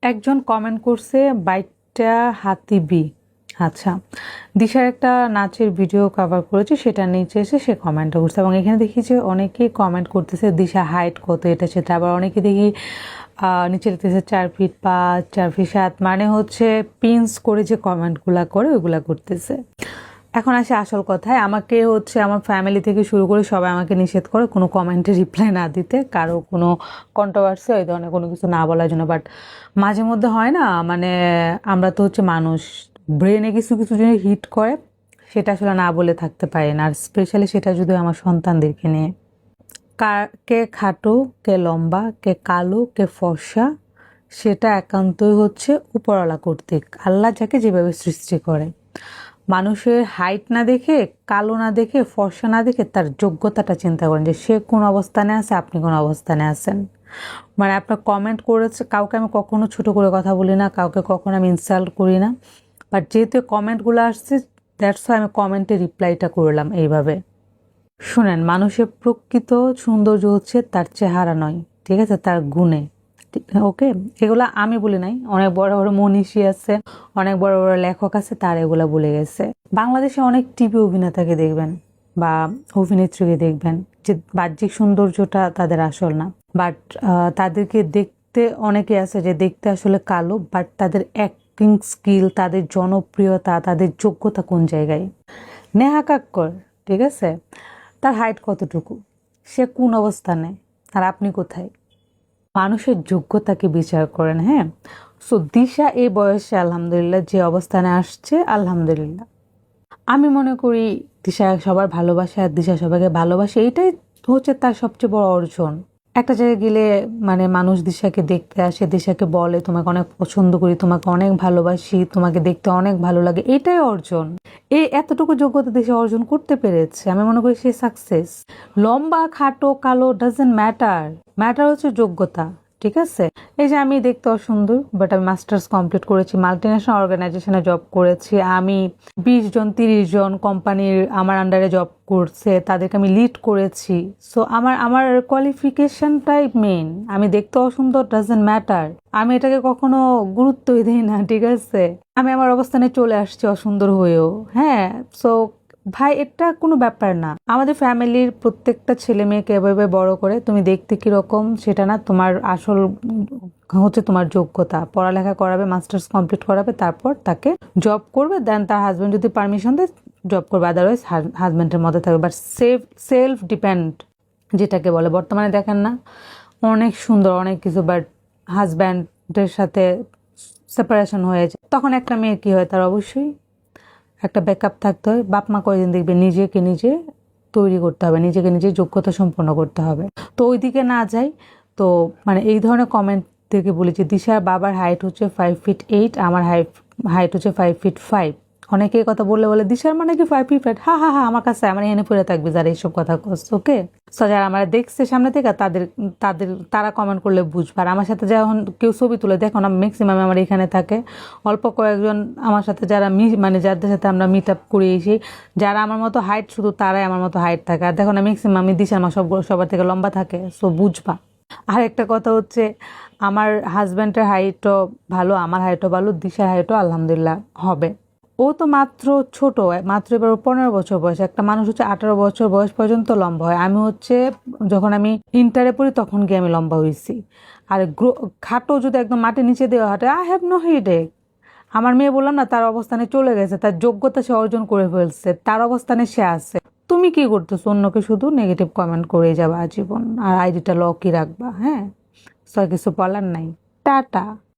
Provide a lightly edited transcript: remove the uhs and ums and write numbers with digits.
একজন কমেন্ট করছে বাইকটা হাতিবি। আচ্ছা, দিশার একটা নাচের ভিডিও কভার করেছে, সেটা নিচে এসে সে কমেন্টটা করছে এবং এখানে দেখি যে অনেকেই কমেন্ট করতেছে দিশা হাইট কত, এটা সেটা। আবার অনেকে দেখি নিচে লিখতেছে 4 ফিট 5, 4 ফিট 7, মানে হচ্ছে পিন্স করে যে কমেন্টগুলা করে ওইগুলা করতেছে। এখন আসে আসল কথায়, আমাকে হচ্ছে আমার ফ্যামিলি থেকে শুরু করে সবাই আমাকে নিষেধ করে কোনো কমেন্টে রিপ্লাই না দিতে, কারো কোনো কন্ট্রোভার্সি ওই ধরনের কোনো কিছু না বলার জন্য। বাট মাঝে মধ্যে হয় না, মানে আমরা তো হচ্ছে মানুষ, ব্রেনে কিছু কিছু জিনিস হিট করে, সেটা আসলে না বলে থাকতে পারি না, আর স্পেশালি সেটা যদি আমার সন্তানদেরকে নিয়ে। কে খাটো, কে লম্বা, কে কালো, কে ফর্সা, সেটা একান্তই হচ্ছে উপরওয়ালা কর্তৃক। আল্লাহ যাকে যেভাবে সৃষ্টি করে, মানুষের হাইট না দেখে, কালো না দেখে, ফর্সা না দেখে তার যোগ্যতাটা চিন্তা করেন যে সে কোন অবস্থানে আছে, আপনি কোন অবস্থানে আছেন। মানে আপনার কমেন্ট করেছে, কাউকে আমি কখনো ছোট করে কথা বলি না, কাউকে কখনো আমি ইনসাল্ট করি না, বাট যেহেতু কমেন্টগুলো আসছে, দ্যাটস ওয়াই আমি কমেন্টে রিপ্লাইটা করলাম এইভাবে। শুনেন, মানুষের প্রকৃত সৌন্দর্য হচ্ছে তার চেহারা নয়, ঠিক আছে, তার গুণে। ওকে, এগুলা আমি বলি নাই, অনেক বড় বড় মনীষী আছে, অনেক বড় বড় লেখক আছে, তার এগুলা বলে গেছে। বাংলাদেশে অনেক টিভি অভিনেতাকে দেখবেন বা অভিনেত্রীকে দেখবেন যে বাহ্যিক সৌন্দর্যটা তাদের আসল না, বাট তাদেরকে দেখতে অনেকে আছে যে দেখতে আসলে কালো, বাট তাদের অ্যাক্টিং স্কিল, তাদের জনপ্রিয়তা, তাদের যোগ্যতা কোন জায়গায়। নেহা কাক্কর, ঠিক আছে, তার হাইট কতটুকু, সে কোন অবস্থানে, আর আপনি কোথায়? মানুষের যোগ্যতাকে বিচার করেন, হ্যাঁ। সো দিশা এই বয়সে আলহামদুলিল্লাহ যে অবস্থানে আসছে, আলহামদুলিল্লাহ। আমি মনে করি দিশা সবার ভালোবাসে আর দিশা সবাইকে ভালোবাসে, এইটাই হচ্ছে তার সবচেয়ে বড় অর্জন। একটা জায়গায় গেলে মানে মানুষ দিশাকে দেখতে আসে, দিশাকে বলে তোমাকে অনেক পছন্দ করি, তোমাকে অনেক ভালোবাসি, তোমাকে দেখতে অনেক ভালো লাগে, এটাই অর্জন। এই এতটুকু যোগ্যতা দিশা অর্জন করতে পেরেছে, আমি মনে করি সে সাকসেস। লম্বা খাটো কালো ডাজেন্ট ম্যাটার, ম্যাটার হচ্ছে যোগ্যতা, ঠিক আছে। এই যে আমি দেখতে অসুন্দর, বাট আমি মাস্টার্স কমপ্লিট করেছি, মাল্টিনেশনাল অর্গানাইজেশনে জব করেছি, আমি 20 জন 30 জন কোম্পানির আমার আন্ডারে জব করছে, তাদেরকে আমি লিড করেছি। সো আমার আমার কোয়ালিফিকেশনটাই মেইন। আমি দেখতে অসুন্দর ডাজেন্ট ম্যাটার, আমি এটাকে কখনো গুরুত্বই দিই না, ঠিক আছে। আমি আমার অবস্থানে চলে আসছি অসুন্দর হয়েও, হ্যাঁ। সো ভাই, এটা কোনো ব্যাপার না। আমাদের ফ্যামিলির প্রত্যেকটা ছেলে মেয়েকে এভাবে বড় করে, তুমি দেখতে কিরকম সেটা না, তোমার আসল হচ্ছে তোমার যোগ্যতা। পড়ালেখা করাবে, মাস্টার্স কমপ্লিট করাবে, তারপর তাকে জব করবে, দেন তার হাজব্যান্ড যদি পারমিশন দেয় জব করবে, আদারওয়াইজ হাজব্যান্ডের মধ্যে থাকবে। বাট সেলফ ডিপেন্ড যেটাকে বলে, বর্তমানে দেখেন না অনেক সুন্দর অনেক কিছু, বাট হাজব্যান্ডের সাথে সেপারেশন হয়ে যায়, তখন একটা মেয়ের কি হয়, তার অবশ্যই একটা ব্যাকআপ থাকতে হয়। বাপ মা কয়দিন দেখবে, নিজেকে নিজে তৈরি করতে হবে, নিজেকে নিজে যোগ্যতা সম্পন্ন করতে হবে। তো ওইদিকে না যাই, তো মানে এই ধরনের কমেন্ট থেকে বলেছি, দিশার বাবার হাইট হচ্ছে 5 ফিট 8, আমার হাইট হচ্ছে 5 ফিট 5। অনেকে কথা বললে বলে দিশার মানে কি 5 ফিট 5, হা হা হা, আমার কাছে আমার এনে পড়ে থাকবে যারা এইসব কথা করছে। ওকে, সো যারা আমার দেখছে সামনে থেকে, তাদের তাদের তারা কমেন্ট করলে বুঝবে। আর আমার সাথে যখন কেউ ছবি তুলে, দেখো না ম্যাক্সিমাম আমার এখানে থাকে, অল্প কয়েকজন আমার সাথে যারা মানে যাদের সাথে আমরা মিট আপ করিয়েছি, যারা আমার মতো হাইট, শুধু তারাই আমার মতো হাইট থাকে। আর দেখো না ম্যাক্সিমাম আমি দিশার মা সবার থেকে লম্বা থাকে, সো বুঝবা। আর একটা কথা হচ্ছে, আমার হাজব্যান্ডের হাইটও ভালো, আমার হাইটও ভালো, দিশার হাইটও আলহামদুলিল্লাহ হবে। ও তো মাত্র ছোট, মাত্র এবার 15 বছর বয়স। একটা মানুষ হচ্ছে 18 বছর বয়স পর্যন্ত লম্বা হয়। আমি হচ্ছে যখন আমি ইন্টারে পড়ি তখন গিয়ে আমি লম্বা হয়েছি। আর খাটো যদি একদম মাটির নিচে দেওয়া হাঁটে, আই হ্যাভ নো হেডেক। আমার মেয়ে বললাম না, তার অবস্থানে চলে গেছে, তার যোগ্যতা সে অর্জন করে ফেলছে, তার অবস্থানে সে আছে। তুমি কি করতেছো? অন্যকে শুধু নেগেটিভ কমেন্ট করে যাবা আজীবন, আর আইডিটা লকই রাখবা, হ্যাঁ। সো কিছু বলার নাই। টাটা।